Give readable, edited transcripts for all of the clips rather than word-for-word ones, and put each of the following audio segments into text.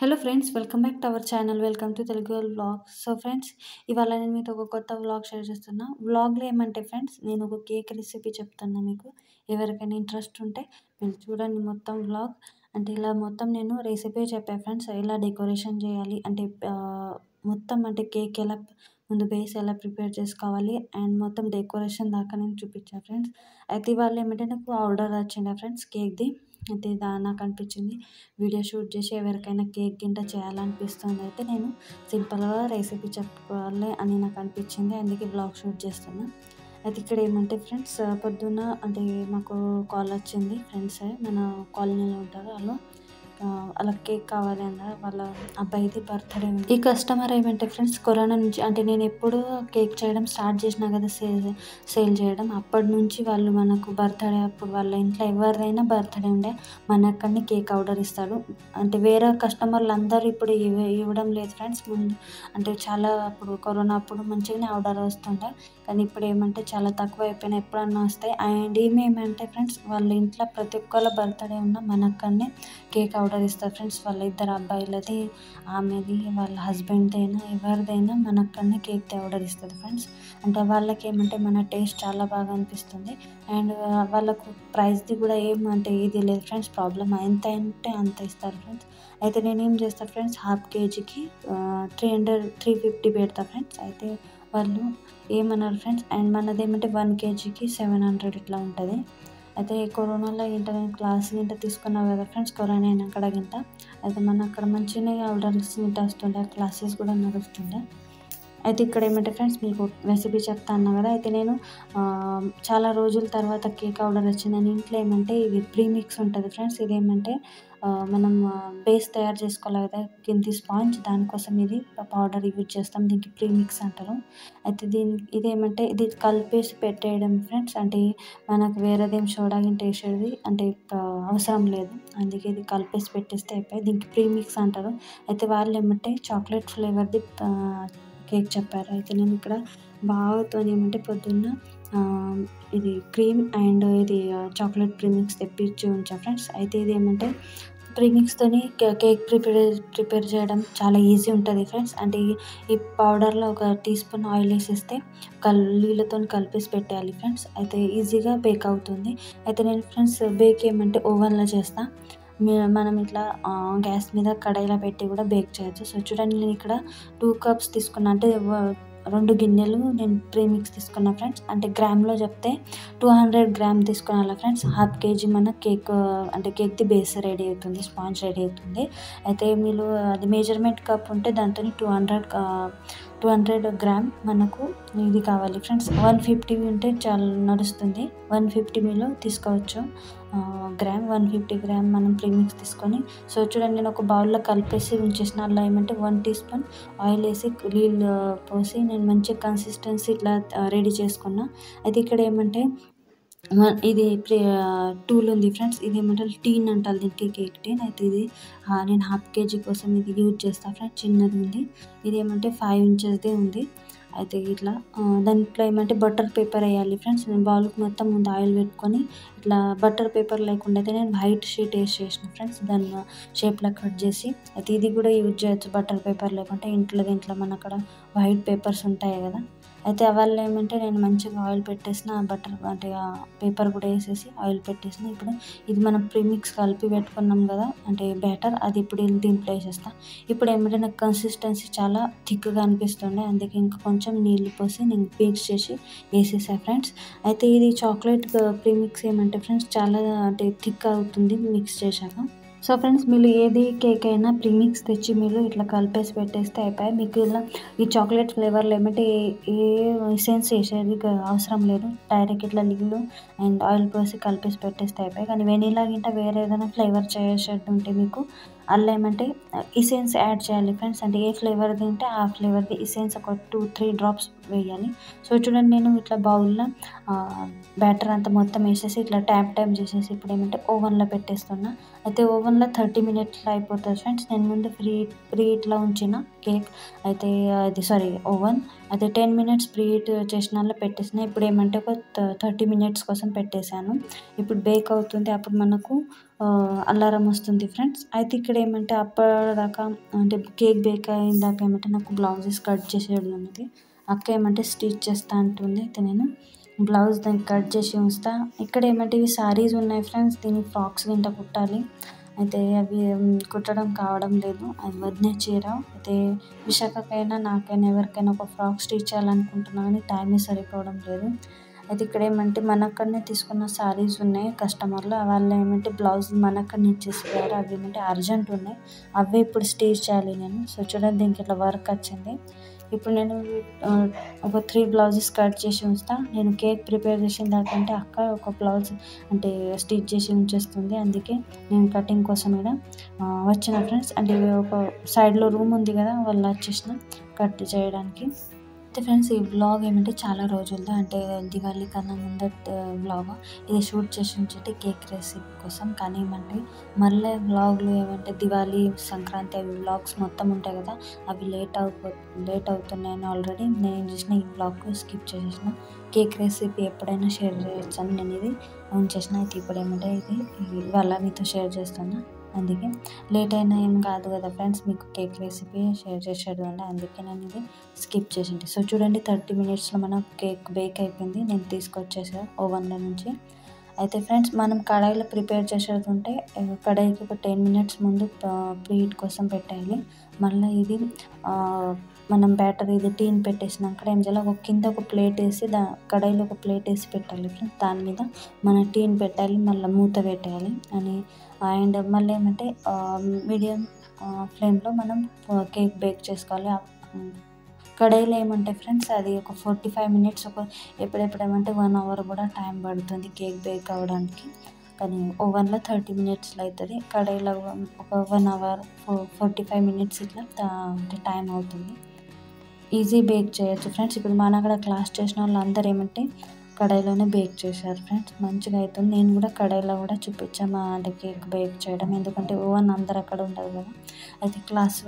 Hello friends, welcome back to our channel. Welcome to Telugu vlogs. So friends, ఇవాళ నేను మీతో ఒక కొత్త వ్లాగ్ షేర్ చేస్తున్నా. వ్లాగ్లో ఏమంటే ఫ్రెండ్స్, నేను ఒక కేక్ రెసిపీ చెప్తున్నా మీకు. ఎవరికైనా ఇంట్రెస్ట్ ఉంటే మీరు చూడండి మొత్తం వ్లాగ్. అంటే ఇలా మొత్తం నేను రెసిపీ చెప్పా ఫ్రెండ్స్. ఎలా డెకరేషన్ చేయాలి అంటే మొత్తం అంటే కేక్ ఎలా ముందు బేస్ ఎలా ప్రిపేర్ చేసుకోవాలి అండ్ మొత్తం డెకరేషన్ దాకా నేను చూపించాను ఫ్రెండ్స్. అయితే ఇవాళ ఏమంటే నాకు ఆర్డర్ వచ్చిందా ఫ్రెండ్స్ కేక్ది. అయితే నాకు అనిపించింది వీడియో షూట్ చేసి ఎవరికైనా కేక్ గింట చేయాలనిపిస్తుంది. అయితే నేను సింపుల్గా రెసిపీ చెప్పుకోవాలి అని నాకు అనిపించింది, అందుకే బ్లాగ్ షూట్ చేస్తున్నా. అయితే ఇక్కడ ఏమంటే ఫ్రెండ్స్, పొద్దున్న అంటే మాకు కాల్ వచ్చింది. ఫ్రెండ్స్ మన కాలనీలో ఉంటారు వాళ్ళు, అలా కేక్ కావాలి అన్నారు. వాళ్ళ అబ్బాయిది బర్త్డే ఉంది. ఈ కస్టమర్ ఏమంటే ఫ్రెండ్స్, కరోనా నుంచి అంటే నేను ఎప్పుడు కేక్ చేయడం స్టార్ట్ చేసినా కదా సేల్ చేయడం, అప్పటి నుంచి వాళ్ళు మనకు బర్త్డే అప్పుడు వాళ్ళ ఇంట్లో ఎవరిదైనా బర్త్డే ఉండే మన అక్కడనే కేక్ ఆర్డర్ ఇస్తాడు. అంటే వేరే కస్టమర్లు అందరూ ఇప్పుడు ఇవ్వడం లేదు ఫ్రెండ్స్. ముందు అంటే చాలా అప్పుడు కరోనా అప్పుడు మంచిగానే ఆర్డర్ వస్తుండే, కానీ ఇప్పుడు ఏమంటే చాలా తక్కువ అయిపోయినాయి, ఎప్పుడన్నా వస్తాయి. అండ్ ఏమంటే ఫ్రెండ్స్, వాళ్ళ ఇంట్లో ప్రతి ఒక్కళ్ళ బర్త్డే ఉన్న మన అక్కడనే కేక్ ఆర్డర్ ఇస్తారు ఫ్రెండ్స్. వాళ్ళ ఇద్దరు అబ్బాయిలది, ఆమెది, వాళ్ళ హస్బెండ్ది అయినా ఎవరిదైనా మన అక్కడనే కేక్ ఆర్డర్ ఇస్తుంది ఫ్రెండ్స్. అంటే వాళ్ళకి ఏమంటే మన టేస్ట్ చాలా బాగా అనిపిస్తుంది. అండ్ వాళ్ళకు ప్రైస్ది కూడా ఏమంటే ఇది లేదు ఫ్రెండ్స్, ప్రాబ్లం ఎంత అంటే అంత ఇస్తారు ఫ్రెండ్స్. అయితే నేను ఏం చేస్తాను ఫ్రెండ్స్, హాఫ్ కేజీకి 350 పెడతా ఫ్రెండ్స్. అయితే వాళ్ళు ఏమన్నారు ఫ్రెండ్స్, అండ్ మనది ఏమంటే 1 కేజీకి 700 ఇట్లా ఉంటుంది. అయితే కరోనాలో నేను క్లాస్ గింట తీసుకున్నావు కదా ఫ్రెండ్స్, కరోనా అయినాక గింట. అయితే మన అక్కడ మంచిగానే ఆర్డర్స్ గింట వస్తుండే, క్లాసెస్ కూడా నడుస్తుండే. అయితే ఇక్కడ ఏమంటే ఫ్రెండ్స్, మీకు రెసిపీ చెప్తా అన్నా కదా. అయితే నేను చాలా రోజుల తర్వాత కేక్ ఆర్డర్ వచ్చిందని ఇంట్లో ఏమంటే ఇది ప్రీమిక్స్ ఉంటుంది ఫ్రెండ్స్. ఇదేమంటే మనం బేస్ తయారు చేసుకోవాలి కదా కింది స్పాంజ్, దానికోసం ఇది పౌడర్ యూజ్ చేస్తాం, దీనికి ప్రీమిక్స్ అంటారు. అయితే ఇదేమంటే ఇది కలిపేసి పెట్టేయడం ఫ్రెండ్స్. అంటే మనకు వేరేదేం సోడా గింట వేసేది అంటే అవసరం లేదు, అందుకే ఇది కలిపేసి పెట్టేస్తే అయిపోయి, దీనికి ప్రీమిక్స్ అంటారు. అయితే వాళ్ళు ఏమంటే చాక్లెట్ ఫ్లేవర్ది కేక్ చెప్పారు. అయితే నేను ఇక్కడ బావతో ఏమంటే పొద్దున్న ఇది క్రీమ్ అండ్ ఇది చాక్లెట్ ప్రీమిక్స్ తెప్పించి ఉంచా ఫ్రెండ్స్. అయితే ఇది ఏమంటే ప్రీమిక్స్తోని కేక్ ప్రిపేర్ చేయడం చాలా ఈజీ ఉంటుంది ఫ్రెండ్స్. అంటే ఈ పౌడర్లో ఒక టీ స్పూన్ ఆయిల్ వేసేస్తే నీళ్ళతో కలిపేసి పెట్టేయాలి ఫ్రెండ్స్. అయితే ఈజీగా బేక్ అవుతుంది. అయితే నేను ఫ్రెండ్స్ బేక్ ఏమంటే ఓవెన్లో చేస్తాను. మనం ఇట్లా గ్యాస్ మీద కడాయిలో పెట్టి కూడా బేక్ చేయొచ్చు. సో చూడండి, నేను ఇక్కడ 2 కప్స్ తీసుకున్నా, అంటే 2 గిన్నెలు నేను ప్రీమిక్స్ తీసుకున్నా ఫ్రెండ్స్. అంటే గ్రామ్లో చెప్తే 200 గ్రామ్ తీసుకున్నాను ఫ్రెండ్స్. హాఫ్ కేజీ మన కేక్ అంటే కేక్ది బేస్ రెడీ అవుతుంది, స్పాంజ్ రెడీ అవుతుంది. అయితే మీరు అది మెజర్మెంట్ కప్ ఉంటే దాంతో 200 గ్రామ్ మనకు ఇది కావాలి ఫ్రెండ్స్. 150 ఉంటే చాలా నడుస్తుంది, 150 మీలో తీసుకోవచ్చు గ్రామ్. 150 గ్రామ్ మనం ప్రీమిక్స్ తీసుకొని, సో చూడండి నేను ఒక బౌల్లో కలిపేసి ఉంచేసిన. అలా ఏమంటే 1 టీ స్పూన్ ఆయిల్ వేసి నీళ్ళు పోసి నేను మంచి కన్సిస్టెన్సీ ఇట్లా రెడీ చేసుకున్నా. అయితే ఇక్కడ ఏమంటే ఇది టూల్ ఉంది ఫ్రెండ్స్. ఇది ఏమంటే టీన్ అంటారు దీనికి, కేక్ టీన్. అయితే ఇది నేను హాఫ్ కేజీ కోసం ఇది యూజ్ చేస్తాను ఫ్రెండ్స్. చిన్నది ఉంది, ఇది ఏమంటే 5 ఇంచెస్ది ఉంది. అయితే ఇట్లా దాంట్లో ఏమంటే బటర్ పేపర్ వేయాలి ఫ్రెండ్స్. నేను బౌల్కి మొత్తం ముందు ఆయిల్ పెట్టుకొని ఇట్లా బటర్ పేపర్ లేకుండా అయితే నేను వైట్ షీట్ వేసి చేసిన ఫ్రెండ్స్, దాన్ని షేప్లో కట్ చేసి. అయితే ఇది కూడా యూజ్ చేయొచ్చు బటర్ పేపర్ లేకుంటే దీంట్లో మన అక్కడ వైట్ పేపర్స్ ఉంటాయి కదా. అయితే వాళ్ళు ఏమంటే నేను మంచిగా ఆయిల్ పెట్టేసిన, బటర్ అంటే పేపర్ కూడా వేసేసి ఆయిల్ పెట్టేసిన. ఇప్పుడు ఇది మనం ప్రీమిక్స్ కలిపి పెట్టుకున్నాం కదా అంటే బ్యాటర్, అది ఇప్పుడు దీంట్లో వేసేస్తాను. ఇప్పుడు ఏమంటే నాకు కన్సిస్టెన్సీ చాలా థిక్గా అనిపిస్తుండే, అందుకే ఇంకా కొంచెం నీళ్ళు పోసి నేను మిక్స్ చేసి వేసేసాను ఫ్రెండ్స్. అయితే ఇది చాక్లెట్ ప్రీమిక్స్ ఏమంటే ఫ్రెండ్స్ చాలా అంటే థిక్ అవుతుంది మిక్స్ చేశాక. సో ఫ్రెండ్స్, మీరు ఏది కేక్ అయినా ప్రీమిక్స్ తెచ్చి మీరు ఇట్లా కలిపేసి పెట్టేస్తే అయిపోయాయి. మీకు ఇలా ఈ చాక్లెట్ ఫ్లేవర్లో ఏమంటే ఏ ఎసెన్స్ వేసేది అవసరం లేదు, డైరెక్ట్ ఇట్లా నీళ్ళు అండ్ ఆయిల్ పోసి కలిపేసి పెట్టేస్తే అయిపోయాయి. కానీ వెనీలా గింట వేరే ఏదైనా ఫ్లేవర్ చేసేది ఉంటే మీకు అలా ఏమంటే ఇసెన్స్ యాడ్ చేయాలి ఫ్రెండ్స్. అంటే ఏ ఫ్లేవర్ తింటే ఆ ఫ్లేవర్ది ఇసెన్స్ ఒక 2-3 డ్రాప్స్ వేయాలి. సో చూడండి, నేను ఇట్లా బౌల్లో బ్యాటర్ అంతా మొత్తం వేసేసి ఇట్లా ట్యాప్ చేసేసి ఇప్పుడు ఏమంటే ఓవెన్లో పెట్టేస్తున్నా. అయితే ఓవెన్లో 30 మినిట్స్లో అయిపోతుంది ఫ్రెండ్స్. నేను ముందు ప్రీ హీట్లో ఉంచిన కేక్, అయితే ఓవెన్ అయితే 10 మినిట్స్ ప్రీ హీట్ చేసిన పెట్టేసిన. ఇప్పుడు ఏమంటే ఒక 30 మినిట్స్ కోసం పెట్టేశాను. ఇప్పుడు బేక్ అవుతుంది, అప్పుడు మనకు అలారం వస్తుంది ఫ్రెండ్స్. అయితే ఇక్కడ ఇక్కడ ఏమంటే అప్పటిదాకా అంటే కేక్ బేక్ అయిందాక ఏమంటే నాకు బ్లౌజెస్ కట్ చేసేది ఉన్నది. అక్క ఏమంటే స్టిచ్ చేస్తా అంటుంది. అయితే నేను బ్లౌజ్ దాన్ని కట్ చేసి ఉంచుతా. ఇక్కడ ఏమంటే ఇవి సారీస్ ఉన్నాయి ఫ్రెండ్స్, దీన్ని ఫ్రాక్స్ కింద కుట్టాలి. అయితే అవి కుట్టడం కావడం లేదు. అది వదిన చీర. అయితే విశాఖకైనా నాకైనా ఎవరికైనా ఒక ఫ్రాక్ స్టిచ్ చేయాలనుకుంటున్నా కానీ టైమే సరిపోవడం లేదు. అయితే ఇక్కడ ఏమంటే మన అక్కడనే తీసుకున్న సారీస్ ఉన్నాయి కస్టమర్లు. వాళ్ళు ఏమంటే బ్లౌజ్ మన అక్కడనే ఇచ్చేసారు. అవి ఏమంటే అర్జెంట్ ఉన్నాయి, అవే ఇప్పుడు స్టిచ్ చేయాలి నేను. సో చూడండి దీనికి ఇట్లా వర్క్ వచ్చింది. ఇప్పుడు నేను ఒక 3 బ్లౌజెస్ కట్ చేసి ఉంచుతా. నేను కేక్ ప్రిపేర్ చేసిన దాకంటే అక్క ఒక బ్లౌజ్ అంటే స్టిచ్ చేసి ఉంచేస్తుంది. అందుకే నేను కటింగ్ కోసం ఇక్కడ వచ్చిన ఫ్రెండ్స్. అంటే ఒక సైడ్లో రూమ్ ఉంది కదా, వాళ్ళు వచ్చేసిన కట్ చేయడానికి. అయితే ఫ్రెండ్స్ ఈ వ్లాగ్ ఏమంటే చాలా రోజులది, అంటే దివాళీ కన్నా ముందట వ్లాగ్. ఇది షూట్ చేసి ఉంచేటి కేక్ రెసిపీ కోసం. కానీ ఏమంటే మళ్ళీ వ్లాగ్లు ఏమంటే దివాళీ, సంక్రాంతి అవి వ్లాగ్స్ మొత్తం ఉంటాయి కదా, అవి లేట్ అవుతున్నాయని ఆల్రెడీ నేను ఏం చేసిన ఈ వ్లాగ్ స్కిప్ చేసేసిన. కేక్ రెసిపీ ఎప్పుడైనా షేర్ చేయొచ్చని నేను ఇది ఉంచేసిన. అయితే ఇప్పుడు ఏమంటే ఇది ఇవాళ మీతో షేర్ చేస్తున్నా. అందుకే లేట్ అయినా ఏం కాదు కదా ఫ్రెండ్స్, మీకు కేక్ రెసిపీ షేర్ చేసేది ఉండే, అందుకే నేను ఇది స్కిప్ చేసింది. సో చూడండి 30 మినిట్స్లో మన కేక్ బేక్ అయిపోయింది. నేను తీసుకొచ్చేసాను ఓవెన్లో నుంచి. అయితే ఫ్రెండ్స్ మనం కడాయిలో ప్రిపేర్ చేసేది ఉంటే కడాయికి ఒక 10 మినిట్స్ ముందు ప్రీహీట్ కోసం పెట్టాలి. మళ్ళీ ఇది మనం బ్యాటర్ ఇది టీన్ పెట్టేసినాక ఏం చేయాలి, ఒక కింద ఒక ప్లేట్ వేసి కడాయిలో ఒక ప్లేట్ వేసి పెట్టాలి ఫ్రెండ్స్. దాని మీద మన టీన్ పెట్టాలి, మళ్ళీ మూత పెట్టాలి అని. అండ్ మళ్ళీ ఏమంటే మీడియం ఫ్లేమ్లో మనం కేక్ బేక్ చేసుకోవాలి. కడాయిలో ఏమంటే ఫ్రెండ్స్ అది ఒక 45 మినిట్స్ ఎప్పుడేమంటే 1 అవర్ కూడా టైం పడుతుంది కేక్ బేక్ అవ్వడానికి. కానీ ఓవెన్లో 30 మినిట్స్లో అవుతుంది. కడాయిలో ఒక 1 అవర్ 45 మినిట్స్ ఇట్లా టైం అవుతుంది. ఈజీ బేక్ చేయొచ్చు ఫ్రెండ్స్. ఇప్పుడు మన అక్కడ క్లాస్ చేసిన వాళ్ళు అందరూ ఏమంటే కడాయిలోనే బేక్ చేశారు ఫ్రెండ్స్, మంచిగా అవుతుంది. నేను కూడా కడాయిలో కూడా చూపించాను అంటే కేక్ బేక్ చేయడం, ఎందుకంటే ఓవెన్ అందరు అక్కడ ఉండదు కదా. అయితే క్లాస్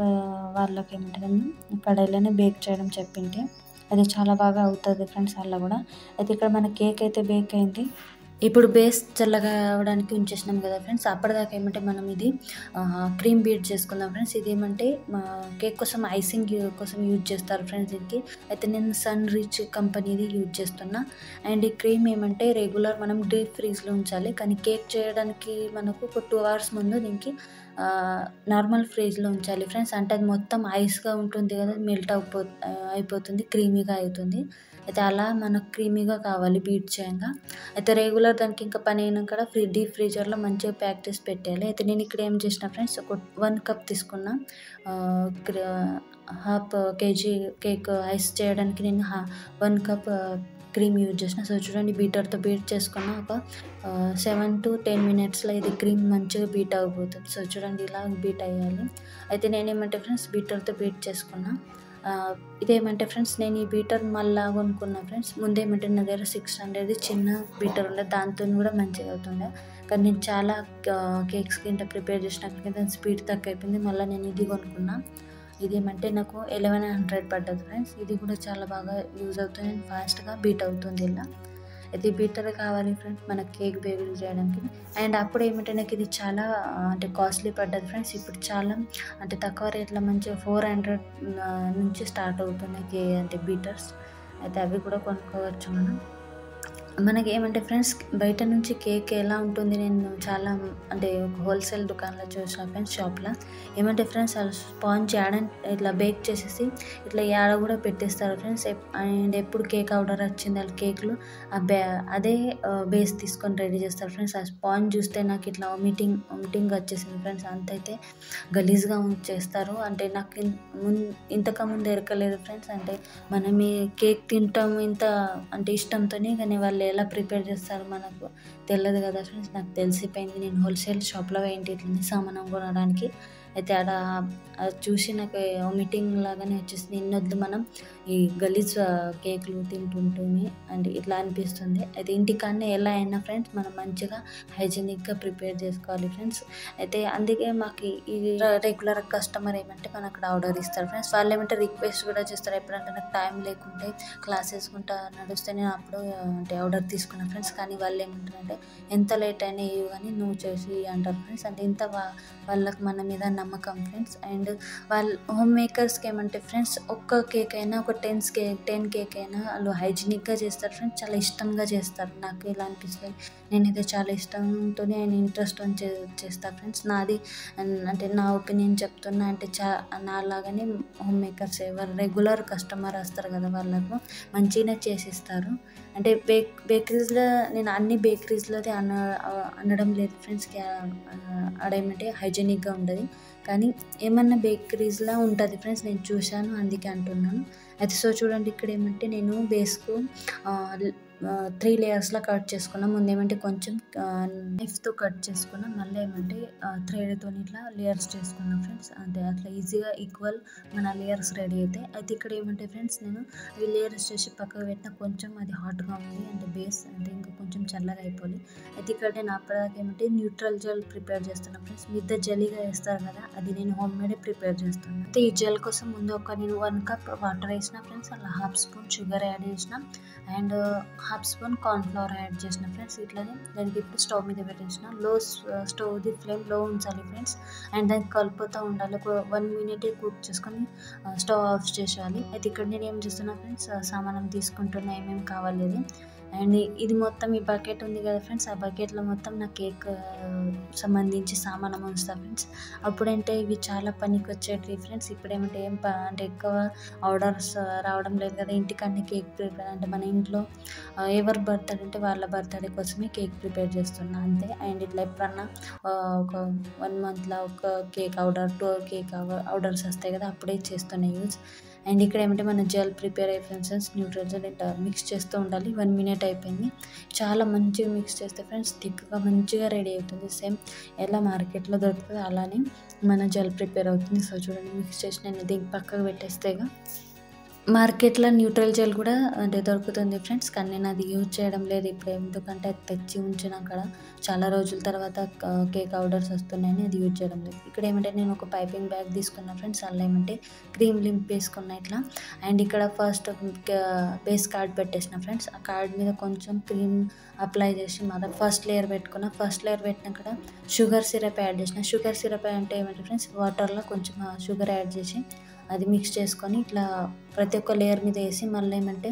వాళ్ళకి ఏమంటే నేను కడాయిలోనే బేక్ చేయడం చెప్పింటే అది చాలా బాగా అవుతుంది ఫ్రెండ్స్ అలా కూడా. అయితే ఇక్కడ మన కేక్ అయితే బేక్ అయింది. ఇప్పుడు బేస్ చల్లగా అవ్వడానికి ఉంచేసినాం కదా ఫ్రెండ్స్. అప్పటిదాకా ఏమంటే మనం ఇది క్రీమ్ బీట్ చేసుకుందాం ఫ్రెండ్స్. ఇది ఏమంటే కేక్ కోసం ఐసింగ్ కోసం యూజ్ చేస్తారు ఫ్రెండ్స్ దీనికి. అయితే నేను సన్ రిచ్ కంపెనీది యూజ్ చేస్తున్నా. అండ్ ఈ క్రీమ్ ఏమంటే రెగ్యులర్ మనం డీప్ ఫ్రీజ్లో ఉంచాలి, కానీ కేక్ చేయడానికి మనకు ఒక 2 అవర్స్ ముందు దీనికి నార్మల్ ఫ్రీజ్లో ఉంచాలి ఫ్రెండ్స్. అంటే అది మొత్తం ఐస్గా ఉంటుంది కదా, మెల్ట్ అయిపోతుంది, క్రీమీగా అవుతుంది. అయితే అలా మనకు క్రీమీగా కావాలి బీట్ చేయంగా. అయితే రెగ్యులర్ దానికి ఇంకా పని అయినాక కూడా డీప్ ఫ్రీజర్లో మంచిగా ప్యాక్ చేసి పెట్టాలి. అయితే నేను ఇక్కడ ఏం చేసిన ఫ్రెండ్స్, ఒక 1 కప్ తీసుకున్నా. హాఫ్ కేజీ కేక్ ఐస్ చేయడానికి నేను 1 కప్ క్రీమ్ యూజ్ చేసిన. సో చూడండి బీటర్తో బీట్ చేసుకున్న ఒక 7 to 10 మినిట్స్లో ఇది క్రీమ్ మంచిగా బీట్ అయిపోతుంది. సో చూడండి ఇలా బీట్ అయ్యాలి. అయితే నేనేమంటే ఫ్రెండ్స్ బీటర్తో బీట్ చేసుకున్నా. ఇదేమంటే ఫ్రెండ్స్ నేను ఈ బీటర్ మళ్ళీ కొనుక్కున్నా ఫ్రెండ్స్. ముందేమంటే నా దగ్గర 600 చిన్న బీటర్ ఉండే, దాంతో కూడా మంచిగా అవుతుండే. కానీ నేను చాలా కేక్స్ కింద ప్రిపేర్ చేసినాక దాని స్పీడ్ తక్కువ అయిపోయింది. మళ్ళీ నేను ఇది కొనుక్కున్నా. ఇదేమంటే నాకు 1100 పడ్డది ఫ్రెండ్స్. ఇది కూడా చాలా బాగా యూజ్ అవుతుంది అండ్ ఫాస్ట్గా బీట్ అవుతుంది ఇలా. అయితే బీటర్ కావాలి ఫ్రెండ్స్ మన కేక్ బేబీలు చేయడానికి. అండ్ అప్పుడు ఏమంటే నాకు ఇది చాలా అంటే కాస్ట్లీ పడ్డది ఫ్రెండ్స్. ఇప్పుడు చాలా అంటే తక్కువ రేట్లో మంచిగా 400 నుంచి స్టార్ట్ అవుతున్నాయి అంటే బీటర్స్. అయితే అవి కూడా కొనుక్కోవచ్చు మనం. మనకి ఏమంటే ఫ్రెండ్స్ బయట నుంచి కేక్ ఎలా ఉంటుంది, నేను చాలా అంటే ఒక హోల్సేల్ దుకాణంలో చూసిన ఫ్రెండ్స్ షాప్లో. ఏమంటే ఫ్రెండ్స్ వాళ్ళు స్పాంజ్ ఇట్లా బేక్ చేసేసి ఇట్లా యాడ కూడా పెట్టేస్తారు ఫ్రెండ్స్. అండ్ ఎప్పుడు కేక్ ఆర్డర్ వచ్చింది వాళ్ళ కేక్లు అదే బేస్ తీసుకొని రెడీ చేస్తారు ఫ్రెండ్స్. ఆ స్పాంజ్ చూస్తే నాకు ఇట్లా వామిటింగ్ వచ్చేసింది ఫ్రెండ్స్. అంతైతే గలీజ్గా చేస్తారు. అంటే నాకు ఇంతకుముందు ఎరకలేదు ఫ్రెండ్స్. అంటే మనం ఈ కేక్ తింటాము ఇంత అంటే ఇష్టంతోనే, కానీ వాళ్ళు ఎలా ప్రిపేర్ చేస్తారు మనకు తెలియదు కదా ఫ్రెండ్స్. నాకు తెలిసిపోయింది. నేను హోల్సేల్ షాప్లో ఏంటి ఇట్లా సామానం కొనడానికి. అయితే ఆడ అది చూసి నాకు వామిటింగ్ లాగానే వచ్చేసింది. ఇన్నొద్దు మనం ఈ గలీజ్ కేకులు తింటుంటూనే అంటే ఇట్లా అనిపిస్తుంది. అయితే ఇంటికాడనే ఎలా అయినా ఫ్రెండ్స్ మనం మంచిగా హైజీనిక్గా ప్రిపేర్ చేసుకోవాలి ఫ్రెండ్స్. అయితే అందుకే మాకు ఈ రెగ్యులర్ కస్టమర్ ఏమంటే మన అక్కడ ఆర్డర్ ఇస్తారు ఫ్రెండ్స్. వాళ్ళు ఏమంటే రిక్వెస్ట్ కూడా చేస్తారు. ఎప్పుడంటే నాకు టైం లేకుంటే క్లాసెస్ నడుస్తే నేను అప్పుడు అంటే ఆర్డర్ తీసుకున్నాను ఫ్రెండ్స్. కానీ వాళ్ళు ఏమంటారంటే ఎంత లేట్ అయినా ఇవి కానీ నువ్వు చేసి అంటారు ఫ్రెండ్స్. అంటే ఇంత వాళ్ళకి మన మీద నమ్మకం ఫ్రెండ్స్. అండ్ వాళ్ళు హోమ్ మేకర్స్కి ఏమంటే ఫ్రెండ్స్ ఒక్క కేక్ అయినా ఒక 10 కేక్ అయినా వాళ్ళు హైజీనిక్గా చేస్తారు ఫ్రెండ్స్, చాలా ఇష్టంగా చేస్తారు. నాకు ఇలా అనిపిస్తుంది, నేనైతే చాలా ఇష్టంతో అండ్ ఇంట్రెస్ట్తో చేస్తాను ఫ్రెండ్స్. నాది అంటే నా ఒపీనియన్ చెప్తున్నా, అంటే నాలాగానే హోమ్ మేకర్స్ ఎవరు రెగ్యులర్ కస్టమర్ వస్తారు కదా వాళ్ళకు మంచిగానే చేసిస్తారు. అంటే బేకరీస్లో నేను అన్ని బేకరీస్లోది అనడం లేదు ఫ్రెండ్స్, ఆడేమంటే హైజీనిక్గా ఉండదు, కానీ ఏమన్నా బేకరీస్లో ఉంటుంది ఫ్రెండ్స్, నేను చూశాను అందుకే అంటున్నాను. అయితే చూడండి ఇక్కడ ఏమంటే నేను బేస్కు 3 లేయర్స్లో కట్ చేసుకున్నాం. ముందు ఏమంటే కొంచెం నైఫ్తో కట్ చేసుకున్నాం, మళ్ళీ ఏమంటే థ్రెడ్తో ఇట్లా లేయర్స్ చేసుకున్నాం ఫ్రెండ్స్. అంటే అట్లా ఈజీగా ఈక్వల్ మన లేయర్స్ రెడీ అవుతాయి. అయితే ఇక్కడ ఏమంటే ఫ్రెండ్స్ నేను అవి లేయర్స్ చేసి పక్కకు పెట్టిన, కొంచెం అది హాట్గా ఉంది అంటే బేస్ అంటే ఇంకా కొంచెం చల్లగా అయిపోయి. అయితే ఇక్కడ నేను అప్పటిదాకా ఏమంటే న్యూట్రల్ జెల్ ప్రిపేర్ చేస్తున్నాను ఫ్రెండ్స్. మిద్ద జెల్లీగా వేస్తారు కదా, అది నేను హోమ్ మేడే ప్రిపేర్ చేస్తాను. అయితే ఈ జెల్ కోసం ముందు నేను 1 కప్ వాటర్ వేసిన ఫ్రెండ్స్, అలా 1/2 స్పూన్ షుగర్ యాడ్ చేసిన అండ్ 1/2 స్పూన్ కార్న్ఫ్లవర్ యాడ్ చేసిన ఫ్రెండ్స్. ఇట్లానే దానికి ఇప్పుడు స్టవ్ మీద పెట్టేసిన, స్టవ్ది ఫ్లేమ్ లో ఉంచాలి ఫ్రెండ్స్. అండ్ దానికి కలుపుతూ ఉండాలి, ఒక 1 మినిట్ కుక్ చేసుకొని స్టవ్ ఆఫ్ చేసేయాలి. అయితే ఇక్కడ నేను ఏం చేస్తున్నా ఫ్రెండ్స్, సామానం తీసుకుంటున్నా ఏమేమి కావాలి అది. అండ్ ఇది మొత్తం ఈ బకెట్ ఉంది కదా ఫ్రెండ్స్, ఆ బకెట్లో మొత్తం నా కేక్ సంబంధించి సామానం ఉంచుతా ఫ్రెండ్స్. అప్పుడంటే ఇవి చాలా పనికి వచ్చేటివి ఫ్రెండ్స్. ఇప్పుడు ఏమంటే అంటే ఎక్కువ ఆర్డర్స్ రావడం లేదు కదా, ఇంటికన్నా కేక్ ప్రిపేర్ అంటే మన ఇంట్లో ఎవరు బర్త్డే అంటే వాళ్ళ బర్త్డే కోసమే కేక్ ప్రిపేర్ చేస్తున్నా అంతే. అండ్ ఇట్లా ఎప్పుడన్నా ఒక 1 మంత్లో ఒక కేక్ ఆర్డర్ 2 కేక్ ఆర్డర్స్ వస్తాయి కదా, అప్పుడే చేస్తున్నాయి యూజ్. అండ్ ఇక్కడ ఏమంటే మన జెల్ ప్రిపేర్ అయిపోయింది ఫ్రెండ్స్, న్యూట్రల్ జెల్ ఇట్లా మిక్స్ చేస్తూ ఉండాలి. 1 మినిట్ అయిపోయింది, చాలా మంచిగా మిక్స్ చేస్తే ఫ్రెండ్స్ థిక్గా మంచిగా రెడీ అవుతుంది. సేమ్ ఎలా మార్కెట్లో దొరుకుతుంది అలానే మన జెల్ ప్రిపేర్ అవుతుంది. చూడండి మిక్స్ చేసి నేను దీనికి పక్కకు పెట్టేస్తేగా మార్కెట్లో న్యూట్రల్ జెల్ కూడా అంటే దొరుకుతుంది ఫ్రెండ్స్, కానీ నేను అది యూజ్ చేయడం లేదు ఇప్పుడు, ఎందుకంటే అది తెచ్చి ఉంచిన అక్కడ చాలా రోజుల తర్వాత కేక్ ఆర్డర్స్ వస్తున్నాయని అది యూజ్ చేయడం లేదు. ఇక్కడ ఏమంటే నేను ఒక పైపింగ్ బ్యాగ్ తీసుకున్నా ఫ్రెండ్స్, అందులో ఏమంటే క్రీమ్ లింప్ వేసుకున్నా ఇట్లా. అండ్ ఇక్కడ ఫస్ట్ బేస్ కార్డ్ పెట్టేసిన ఫ్రెండ్స్, ఆ కార్డ్ మీద కొంచెం క్రీమ్ అప్లై చేసి మళ్ళీ ఫస్ట్ లేయర్ పెట్టుకున్నా. ఫస్ట్ లేయర్ పెట్టినాక షుగర్ సిరప్ యాడ్ చేసిన. షుగర్ సిరప్ అంటే ఏమంటే ఫ్రెండ్స్ వాటర్లో కొంచెం షుగర్ యాడ్ చేసి అది మిక్స్ చేసుకొని ఇట్లా ప్రతి ఒక్క లేయర్ మీద వేసి మళ్ళీ ఏమంటే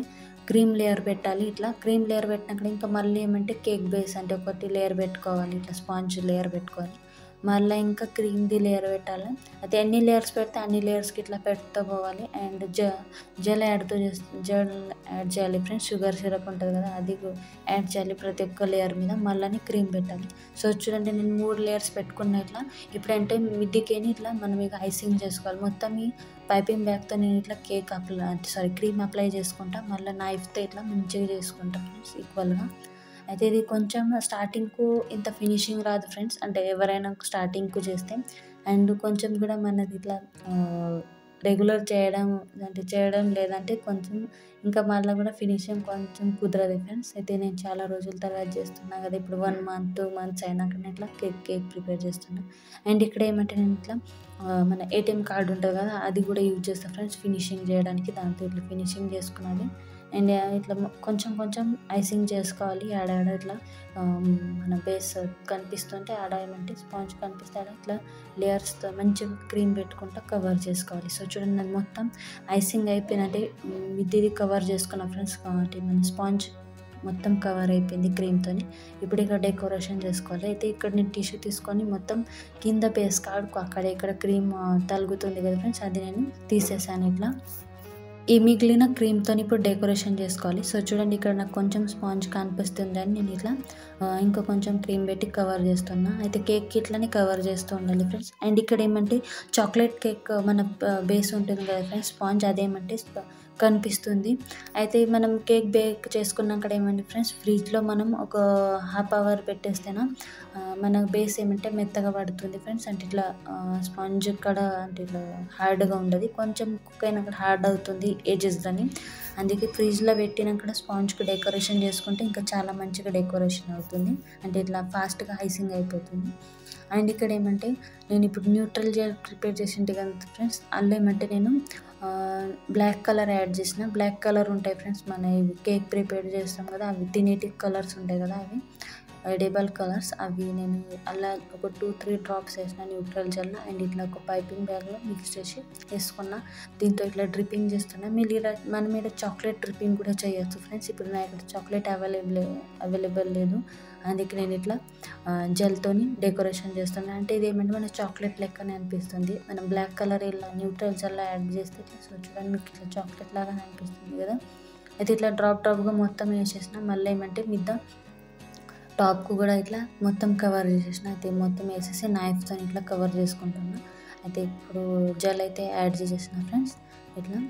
క్రీమ్ లేయర్ పెట్టాలి. ఇట్లా క్రీమ్ లేయర్ పెట్టినాక ఇంకా మళ్ళీ ఏమంటే కేక్ బేస్ అంటే ఒకటి లేయర్ పెట్టుకోవాలి, ఇట్లా స్పాంజ్ లేయర్ పెట్టుకోవాలి, మళ్ళీ ఇంకా క్రీమ్ది లేయర్ పెట్టాలి. అయితే ఎన్ని లేయర్స్ పెడితే అన్ని లేయర్స్కి ఇట్లా పెడుతూ పోవాలి. అండ్ జెల్ యాడ్ చేయాలి ఫ్రెండ్స్, షుగర్ సిరప్ ఉంటుంది కదా అది యాడ్ చేయాలి ప్రతి ఒక్క లేయర్ మీద, మళ్ళీ క్రీమ్ పెట్టాలి. చూడండి నేను 3 లేయర్స్ పెట్టుకున్న ఇట్లా. ఇప్పుడంటే మిడ్డికేని ఇట్లా మనం ఇక ఐసింగ్ చేసుకోవాలి. మొత్తం ఈ పైపింగ్ బ్యాగ్తో నేను ఇట్లా క్రీమ్ అప్లై చేసుకుంటా, మళ్ళీ నైఫ్తో ఇట్లా మంచిగా చేసుకుంటా ఫ్రెండ్స్ ఈక్వల్గా. అయితే ఇది కొంచెం స్టార్టింగ్కు ఇంత ఫినిషింగ్ రాదు ఫ్రెండ్స్, అంటే ఎవరైనా స్టార్టింగ్కు చేస్తే. అండ్ కొంచెం కూడా మనది ఇట్లా రెగ్యులర్ చేయడం లేదంటే కొంచెం ఇంకా మళ్ళీ కూడా ఫినిషింగ్ కొంచెం కుదరదు ఫ్రెండ్స్. అయితే నేను చాలా రోజుల తర్వాత చేస్తున్నా కదా, ఇప్పుడు 1 మంత్ 2 మంత్స్ అయినాక నేను ఇట్లా కేక్ ప్రిపేర్ చేస్తున్నా. అండ్ ఇక్కడ ఏమంటే నేను ఇట్లా మన ఏటీఎం కార్డు ఉంటుంది కదా, అది కూడా యూజ్ చేస్తాను ఫ్రెండ్స్ ఫినిషింగ్ చేయడానికి. దాంతో ఇట్లా ఫినిషింగ్ చేసుకున్నది. అండ్ ఇట్లా కొంచెం ఐసింగ్ చేసుకోవాలి. ఆడ ఇట్లా మన బేస్ కనిపిస్తుంటే ఆడ ఏమంటే స్పాంజ్ కనిపిస్తే ఆడ ఇట్లా లేయర్స్తో మంచిగా క్రీమ్ పెట్టుకుంటూ కవర్ చేసుకోవాలి. చూడండి అది మొత్తం ఐసింగ్ అయిపోయినట్టే ఇది కవర్ చేసుకున్న ఫ్రెండ్స్, కాబట్టి మన స్పాంజ్ మొత్తం కవర్ అయిపోయింది క్రీమ్తో. ఇప్పుడు ఇక్కడ డెకరేషన్ చేసుకోవాలి. అయితే ఇక్కడ నేను టిష్యూ తీసుకొని మొత్తం కింద బేస్ కార్డ్కు అక్కడ ఇక్కడ క్రీమ్ తలుగుతుంది కదా ఫ్రెండ్స్, అది నేను తీసేసాను ఇట్లా. ఈ మిగిలిన క్రీమ్తో ఇప్పుడు డెకరేషన్ చేసుకోవాలి. చూడండి ఇక్కడ నాకు కొంచెం స్పాంజ్ కనిపిస్తుంది అని నేను ఇట్లా ఇంకా కొంచెం క్రీమ్ పెట్టి కవర్ చేస్తున్నా. అయితే కేక్ ఇట్లానే కవర్ చేస్తూ ఉండాలి ఫ్రెండ్స్. అండ్ ఇక్కడ ఏమంటే చాక్లెట్ కేక్ మన బేస్ ఉంటుంది కదా ఫ్రెండ్స్, స్పాంజ్ అదేమంటే కనిపిస్తుంది. అయితే మనం కేక్ బేక్ చేసుకున్నాక ఏమంటే ఫ్రెండ్స్ ఫ్రిడ్జ్లో మనం ఒక 1/2 అవర్ పెట్టేస్తేనా మన బేస్ ఏమంటే మెత్తగా పడుతుంది ఫ్రెండ్స్. అంటే ఇట్లా స్పాంజ్ ఇక్కడ అంటే ఇట్లా హార్డ్గా ఉండదు, కొంచెం కుక్ అయినాక హార్డ్ అవుతుంది ఎడ్జెస్దని. అందుకే ఫ్రిడ్జ్లో పెట్టినాక స్పాంజ్కి డెకరేషన్ చేసుకుంటే ఇంకా చాలా మంచిగా డెకరేషన్ అవుతుంది, అంటే ఇట్లా ఫాస్ట్గా ఐసింగ్ అయిపోతుంది. అండ్ ఇక్కడ ఏమంటే నేను ఇప్పుడు న్యూట్రల్ జెల్ ప్రిపేర్ చేసింటి కదా ఫ్రెండ్స్, అందులో ఏమంటే నేను బ్లాక్ కలర్ యాడ్ చేసిన. బ్లాక్ కలర్ ఉంటాయి ఫ్రెండ్స్ మన ఇవి కేక్ ప్రిపేర్ చేస్తాం కదా, అవి తినేటివ్ కలర్స్ ఉంటాయి కదా, అవి ఎడిబుల్ కలర్స్ అవి నేను అలా ఒక 2-3 డ్రాప్స్ వేసిన న్యూట్రల్ జెల్ అండ్ ఇట్లా ఒక పైపింగ్ బ్యాగ్లో మిక్స్ చేసి వేసుకున్న. దీంతో ఇట్లా డ్రిప్పింగ్ చేస్తున్నా. మీరు ఇలా మన మీద చాక్లెట్ డ్రిప్పింగ్ కూడా చేయొచ్చు ఫ్రెండ్స్. ఇప్పుడు నా ఇక్కడ చాక్లెట్ అవైలబుల్ లేదు, అందుకే నేను ఇట్లా జెల్తోని డెకరేషన్ చేస్తున్నాను. అంటే ఇది ఏమంటే మన చాక్లెట్ లెక్కనే అనిపిస్తుంది. మనం బ్లాక్ కలర్ ఇలా న్యూట్రల్ జెల్లో యాడ్ చేస్తే ఇట్లా చూడండి మీకు ఇట్లా చాక్లెట్ లాగానే అనిపిస్తుంది కదా. అయితే ఇట్లా డ్రాప్గా మొత్తం వేసేసిన. మళ్ళీ ఏమంటే మిద్ద టాప్కు కూడా ఇట్లా మొత్తం కవర్ చేసేసిన. అయితే మొత్తం వేసేసి నైఫ్తో ఇట్లా కవర్ చేసుకుంటున్నా. అయితే ఇప్పుడు జెల్ అయితే యాడ్ చేసేసిన ఫ్రెండ్స్. ఇట్లా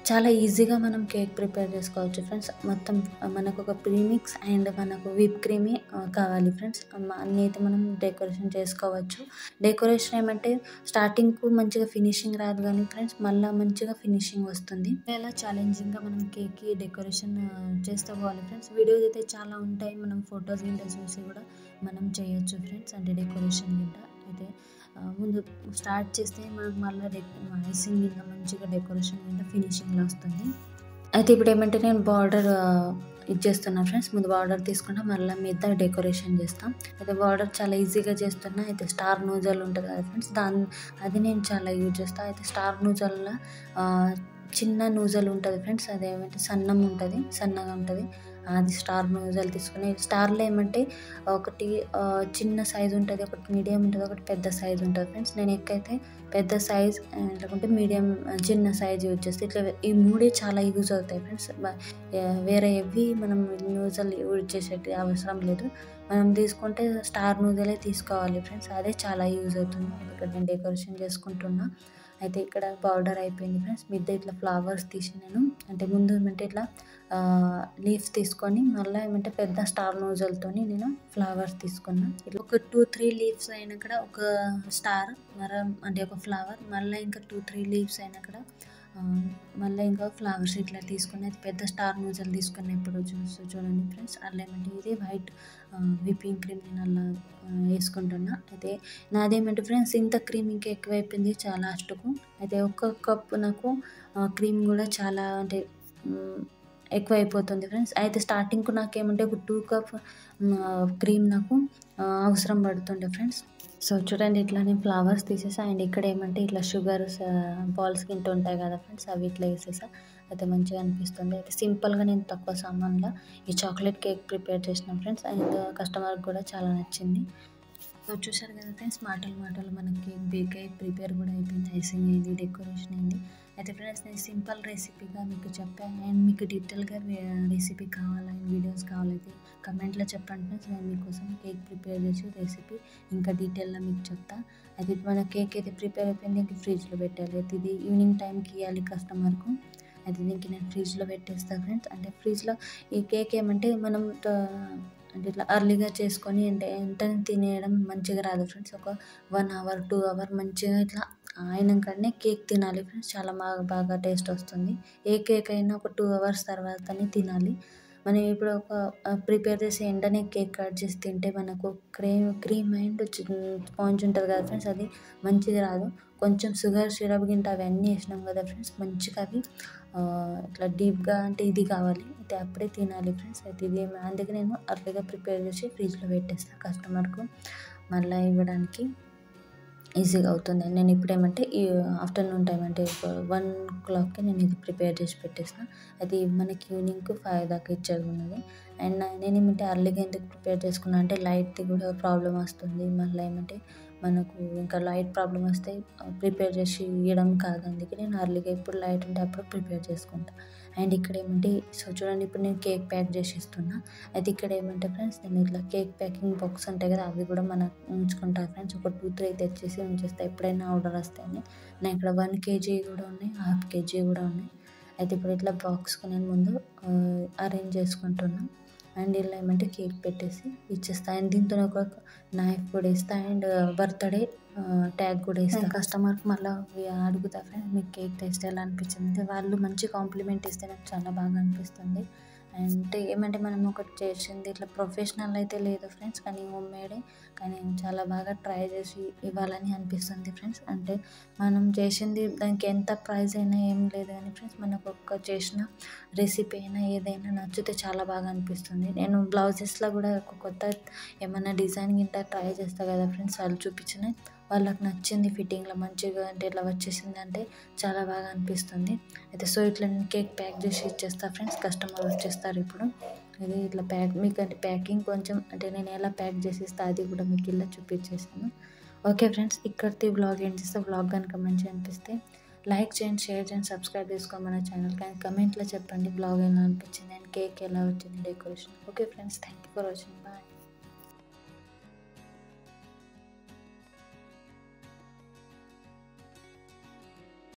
చాలా ఈజీగా మనం కేక్ ప్రిపేర్ చేసుకోవచ్చు ఫ్రెండ్స్. మొత్తం మనకు ఒక ప్రీమిక్స్ అండ్ మనకు విప్ క్రీమే కావాలి ఫ్రెండ్స్. అన్నీ అయితే మనం డెకరేషన్ చేసుకోవచ్చు. డెకరేషన్ ఏమంటే స్టార్టింగ్కు మంచిగా ఫినిషింగ్ రాదు కానీ ఫ్రెండ్స్ మళ్ళీ మంచిగా ఫినిషింగ్ వస్తుంది. ఇలా ఛాలెంజింగ్గా మనం కేక్కి డెకరేషన్ చేస్తూ పోవాలి ఫ్రెండ్స్. వీడియోస్ అయితే చాలా ఉంటాయి, మనం ఫొటోస్ గింట చూసి కూడా మనం చేయొచ్చు ఫ్రెండ్స్. అంటే డెకరేషన్ గింట అయితే ముందు స్టార్ట్ చేస్తే మనకు మళ్ళీ ఐసింగ్ కింద మంచిగా డెకరేషన్ కింద ఫినిషింగ్లో వస్తుంది. అయితే ఇప్పుడు ఏమంటే నేను బార్డర్ ఇది చేస్తున్నా ఫ్రెండ్స్. ముందు బార్డర్ తీసుకుంటా, మళ్ళీ మీద డెకరేషన్ చేస్తాం. అయితే బార్డర్ చాలా ఈజీగా చేస్తున్నా. అయితే స్టార్ నూజల్ ఉంటుంది కదా ఫ్రెండ్స్, అది నేను చాలా యూజ్ చేస్తాను. అయితే స్టార్ నూజల్లో చిన్న నూజల్ ఉంటుంది ఫ్రెండ్స్, అదేమంటే సన్నగా ఉంటుంది. అది స్టార్ నూజల్ తీసుకుని, స్టార్లో ఏమంటే ఒకటి చిన్న సైజు ఉంటుంది, ఒకటి మీడియం ఉంటుంది, ఒకటి పెద్ద సైజు ఉంటుంది ఫ్రెండ్స్. నేను ఎక్కువైతే పెద్ద సైజ్ లేకుంటే మీడియం చిన్న సైజ్ యూజ్ చేస్తే ఇట్లా ఈ మూడే చాలా యూజ్ అవుతాయి ఫ్రెండ్స్. వేరే ఏవి మనం నూజల్ యూజ్ చేసేటి అవసరం లేదు. మనం తీసుకుంటే స్టార్ నూజలే తీసుకోవాలి ఫ్రెండ్స్, అదే చాలా యూజ్ అవుతుంది. ఇక్కడ నేను డెకరేషన్ చేసుకుంటున్నా. అయితే ఇక్కడ బార్డర్ అయిపోయింది ఫ్రెండ్స్. మిద్ద ఇట్లా ఫ్లవర్స్ తీసి నేను అంటే ముందు ఏమంటే ఇట్లా లీవ్స్ తీసుకొని మళ్ళీ ఏమంటే పెద్ద స్టార్ నోజల్తో నేను ఫ్లవర్స్ తీసుకున్నాను. ఇట్లా ఒక 2-3 లీవ్స్ అయినా కూడా ఒక స్టార్ అంటే ఒక ఫ్లవర్, మళ్ళీ ఇంకా 2-3 లీవ్స్ అయినా కూడా మళ్ళీ ఇంకా ఫ్లవర్స్ ఇట్లా తీసుకుని అది పెద్ద స్టార్ నోజల్ తీసుకున్నప్పుడు చూడండి ఫ్రెండ్స్. అలా ఏమంటే ఇది వైట్ విప్పింగ్ క్రీమ్ నేను అలా వేసుకుంటున్నా. అయితే నాదేమంటే ఫ్రెండ్స్ ఇంత క్రీమ్ ఇంకా ఎక్కువైపోయింది చాలా లాస్ట్కు. అయితే ఒక్క కప్పు నాకు క్రీమ్ కూడా చాలా అంటే ఎక్కువ అయిపోతుంది ఫ్రెండ్స్. అయితే స్టార్టింగ్కు నాకేమంటే ఒక 2 కప్ క్రీమ్ నాకు అవసరం పడుతుండే ఫ్రెండ్స్. సో చూడండి ఇట్లా నేను ఫ్లవర్స్ తీసేసా. అండ్ ఇక్కడ ఏమంటే ఇట్లా షుగర్ బాల్స్ కింద ఉంటాయి కదా ఫ్రెండ్స్, అవి ఇట్లా వేసేసా. అయితే మంచిగా అనిపిస్తుంది. అయితే సింపుల్గా నేను తక్కువ సామాన్లో ఈ చాక్లెట్ కేక్ ప్రిపేర్ చేసిన ఫ్రెండ్స్. అండ్ కస్టమర్కి కూడా చాలా నచ్చింది. సో చూసారు కదా ఫ్రెండ్స్, మాటలు మనకి కేక్ బేక్ అయ్యి ప్రిపేర్ కూడా అయిపోయింది, ఐసింగ్ అయింది, డెకరేషన్ అయింది. అయితే ఫ్రెండ్స్ నేను సింపుల్ రెసిపీగా మీకు చెప్పాను. అండ్ మీకు డీటెయిల్గా రెసిపీ కావాలా, వీడియోస్ కావాలైతే కమెంట్లో చెప్పండి ఫ్రెండ్స్. నేను మీకోసం కేక్ ప్రిపేర్ చేసి రెసిపీ ఇంకా డీటెయిల్గా మీకు చెప్తా. అయితే మన కేక్ అయితే ప్రిపేర్ అయిపోయింది, ఇంక ఫ్రిడ్జ్లో పెట్టాలి. అయితే ఇది ఈవినింగ్ టైంకి ఇవ్వాలి కస్టమర్కు. అయితే దీనికి నేను ఫ్రిడ్జ్లో పెట్టేస్తాను ఫ్రెండ్స్. అంటే ఫ్రిడ్జ్లో ఈ కేక్ ఏమంటే మనం అంటే ఇట్లా ఎర్లీగా చేసుకొని అంటే వెంటనే తినేయడం మంచిగా రాదు ఫ్రెండ్స్. ఒక 1 అవర్ 2 అవర్ మంచిగా ఇట్లా అయినాకనే కేక్ తినాలి ఫ్రెండ్స్, చాలా బాగా టేస్ట్ వస్తుంది. ఏ కేక్ అయినా ఒక 2 అవర్స్ తర్వాతనే తినాలి. మనం ఇప్పుడు ఒక ప్రిపేర్ చేసి వెంటనే కేక్ కట్ చేసి తింటే మనకు క్రీమ్ అండ్ స్పాంజ్ ఉంటుంది కదా ఫ్రెండ్స్, అది మంచిగా రాదు. కొంచెం షుగర్ సిరప్ గింట అవన్నీ వేసినాం కదా ఫ్రెండ్స్, మంచిగా అవి ఇట్లా డీప్గా అంటే ఇది కావాలి. అయితే అప్పుడే తినాలి ఫ్రెండ్స్. అయితే ఇది అందుకే నేను అర్లీగా ప్రిపేర్ చేసి ఫ్రిడ్జ్లో పెట్టేస్తాను కస్టమర్కు మళ్ళీ ఇవ్వడానికి ఈజీగా అవుతుంది. నేను ఇప్పుడు ఏమంటే ఈ ఆఫ్టర్నూన్ టైం అంటే 1 o'clockకి నేను ఇది ప్రిపేర్ చేసి పెట్టేసిన. అది మనకి ఈవినింగ్ 5 దాకా ఇచ్చేది ఉన్నది. అండ్ నేను ఏమంటే అర్లీగా ఎందుకు ప్రిపేర్ చేసుకున్నా అంటే లైట్ది కూడా ప్రాబ్లం వస్తుంది. మళ్ళీ ఏమంటే మనకు ఇంకా లైట్ ప్రాబ్లం వస్తే ప్రిపేర్ చేసి ఇవ్వడం కాదు. అందుకే నేను అర్లీగా ఎప్పుడు లైట్ ఉంటే అప్పుడు ప్రిపేర్ చేసుకుంటా. అండ్ ఇక్కడ ఏమంటే సో చూడండి ఇప్పుడు నేను కేక్ ప్యాక్ చేసి ఇస్తున్నా. అయితే ఇక్కడ ఏమంటే ఫ్రెండ్స్ నేను ఇట్లా కేక్ ప్యాకింగ్ బాక్స్ ఉంటాయి కదా, అవి కూడా మనకు ఉంచుకుంటా ఫ్రెండ్స్. ఒక 2-3 తెచ్చేసి ఉంచేస్తా ఎప్పుడైనా ఆర్డర్ వస్తాయని. నేను ఇక్కడ 1 kg కూడా ఉన్నాయి, 1/2 kg కూడా ఉన్నాయి. అయితే ఇప్పుడు ఇట్లా బాక్స్కి నేను ముందు అరేంజ్ చేసుకుంటున్నా. అండ్ ఇలా ఏమంటే కేక్ పెట్టేసి ఇచ్చేస్తా. అండ్ దీంతో ఒక నైఫ్ కూడా ఇస్తా అండ్ బర్త్డే ట్యాగ్ కూడా ఇస్తా. కస్టమర్కి మళ్ళీ అడుగుతా ఫ్రెండ్స్ మీకు కేక్ టేస్ట్ ఎలా అనిపించింది అంటే వాళ్ళు మంచి కాంప్లిమెంట్ ఇస్తే నాకు చాలా బాగా అనిపిస్తుంది. అంటే ఏమంటే మనం ఒకటి చేసింది ఇట్లా ప్రొఫెషనల్ అయితే లేదు ఫ్రెండ్స్, కానీ హోమ్ మేడే, కానీ చాలా బాగా ట్రై చేసి ఇవ్వాలని అనిపిస్తుంది ఫ్రెండ్స్. అంటే మనం చేసింది దానికి ఎంత ప్రైస్ అయినా ఏం లేదు కానీ ఫ్రెండ్స్, మనకు ఒక్క చేసిన రెసిపీ అయినా ఏదైనా నచ్చితే చాలా బాగా అనిపిస్తుంది. నేను బ్లౌజెస్లో కూడా ఒక కొత్త ఏమైనా డిజైన్ గింట ట్రై చేస్తాను కదా ఫ్రెండ్స్, వాళ్ళు చూపించిన వాళ్ళకి నచ్చింది, ఫిట్టింగ్లో మంచిగా అంటే ఇట్లా వచ్చేసింది అంటే చాలా బాగా అనిపిస్తుంది. అయితే సో ఇట్లా నేను కేక్ ప్యాక్ చేసి ఇచ్చేస్తా ఫ్రెండ్స్, కస్టమర్ వచ్చేస్తారు ఇప్పుడు. ఇది ఇట్లా ప్యాక్ మీకు అంటే ప్యాకింగ్ కొంచెం అంటే నేను ఎలా ప్యాక్ చేసి ఇస్తా అది కూడా మీకు ఇలా చూపించేసాను. ఓకే ఫ్రెండ్స్, ఇక్కడితో వ్లాగ్ ఏం చేస్తే వ్లాగ్ కనుక మంచిగా అనిపిస్తే లైక్ చేయండి, షేర్ చేయండి, సబ్స్క్రైబ్ చేసుకోండి మన ఛానల్. కానీ కమెంట్లో చెప్పండి బ్లాగ్ ఎలా అనిపించింది అండ్ కేక్ ఎలా వచ్చింది, decoration. Okay friends, thank you for watching, bye.